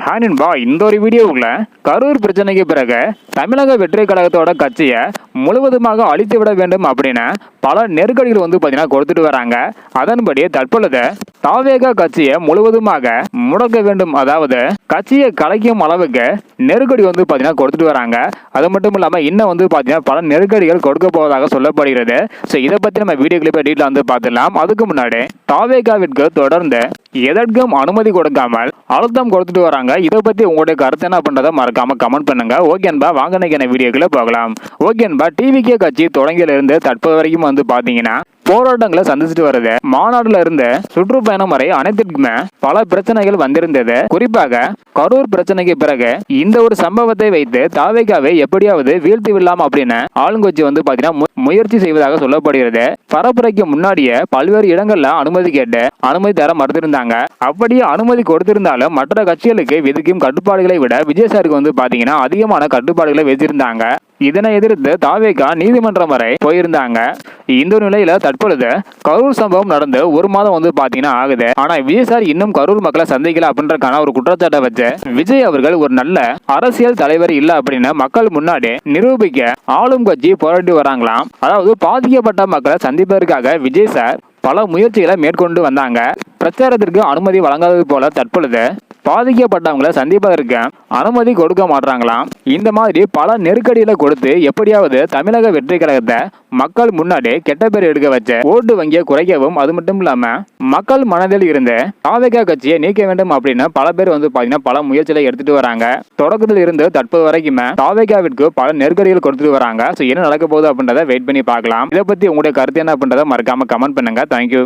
Hi நண்பா, இந்த ஒரு வீடியோவுக்குள்ள கரூர் பிரச்சனைக்கு பிறகு தமிழக வெற்றி கழகத்தோட கட்சியை முழுவதுமாக அழித்து விட வேண்டும் அப்படின்னு பல நெருக்கடிகள் பார்த்தீங்கன்னா கொடுத்துட்டு வராங்க. அதன்படி தற்பொழுது தாவேகா கட்சியை முழுவதுமாக முடக்க வேண்டும், அதாவது கட்சியை கலைக்கும் அளவுக்கு நெருக்கடி பார்த்தீங்கன்னா கொடுத்துட்டு வராங்க. அது மட்டும் இல்லாமல் இன்னும் பார்த்தீங்கன்னா பல நெருக்கடிகள் கொடுக்க போவதாக சொல்லப்படுகிறது. ஸோ இதை பற்றி நம்ம வீடியோ கிளிப்பை டீட்டெயில் பார்த்துடலாம். அதுக்கு முன்னாடி தாவேகாவிற்கு தொடர்ந்து எதற்கும் அனுமதி கொடுக்காமல் அழுத்தம் கொடுத்துட்டு வராங்க. இதை பத்தி உங்களுடைய கருத்து என்ன பண்றதை மறக்காம கமெண்ட் பண்ணுங்க. ஓகேன்பா, வாங்க இன்னைக்கு வீடியோக்குள்ள போகலாம். ஓகேன்பா, டிவிகே கட்சி தொடங்கியில இருந்து தற்போது வரைக்கும் பாத்தீங்கன்னா போராட்டங்களை சந்திச்சுட்டு வருது. மாநாடுல இருந்து சுற்றுப்பயணம் வரை அனைத்திற்குமே பல பிரச்சனைகள் வந்திருந்தது. குறிப்பாக கரூர் பிரச்சனைக்கு பிறகு இந்த ஒரு சம்பவத்தை வைத்து தாவேகாவை எப்படியாவது வீழ்த்தி விடலாம் அப்படின்னு ஆளுங்கட்சி பாத்தீங்கன்னா முயற்சி செய்வதாக சொல்லப்படுகிறது. பரப்புரைக்கு முன்னாடியே பல்வேறு இடங்கள்ல அனுமதி கேட்டு அனுமதி தர மறுத்திருந்தாங்க. அப்படியே அனுமதி கொடுத்திருந்தாலும் மற்ற கட்சிகளுக்கு விதிக்கும் கட்டுப்பாடுகளை விட விஜய் சாருக்கு பாத்தீங்கன்னா அதிகமான கட்டுப்பாடுகளை வச்சிருந்தாங்க. இதனை எதிர்த்து தாவேகா நீதிமன்றம் வரை போயிருந்தாங்க. இந்த நிலையில தற்பொழுது கரூர் சம்பவம் நடந்து ஒரு மாதம் பாத்தீங்கன்னா ஆகுது. ஆனா விஜய் சார் இன்னும் கரூர் மக்களை சந்திக்கல அப்படின்றக்கான ஒரு குற்றச்சாட்டை வச்சு விஜய் அவர்கள் ஒரு நல்ல அரசியல் தலைவர் இல்ல அப்படின்னு மக்கள் முன்னாடி நிரூபிக்க ஆளும் கட்சி போராடி வராங்களாம். அதாவது பாதிக்கப்பட்ட மக்களை சந்திப்பதற்காக விஜய் சார் பல முயற்சிகளை மேற்கொண்டு வந்தாங்க. பிரச்சாரத்திற்கு அனுமதி வழங்காதது போல தற்பொழுது பாதிக்கப்பட்டவங்களை சந்திப்பதற்கு அனுமதி கொடுக்க மாட்டாங்களாம். இந்த மாதிரி பல நெருக்கடிகளை கொடுத்து எப்படியாவது தமிழக வெற்றி கழகத்தை மக்கள் முன்னாடி கெட்ட பேர் எடுக்க வச்ச ஓட்டு வங்கியை குறைக்கவும், அது மட்டும் இல்லாம மக்கள் மனதில் இருந்து தாவேகா கட்சியை நீக்க வேண்டும் அப்படின்னு பல பேர் பாத்தீங்கன்னா பல முயற்சிகளை எடுத்துட்டு வராங்க. தொடக்கத்தில் இருந்து தற்போது வரைக்குமே தாவேகாவிற்கு பல நெருக்கடிகள் கொடுத்துட்டு வராங்க. ஸோ என்ன நடக்க போகுது அப்படின்றத வெயிட் பண்ணி பார்க்கலாம். இதை பத்தி உங்களுடைய கருத்து என்ன அப்படின்றத மறக்காம கமெண்ட் பண்ணுங்க. தேங்க்யூ.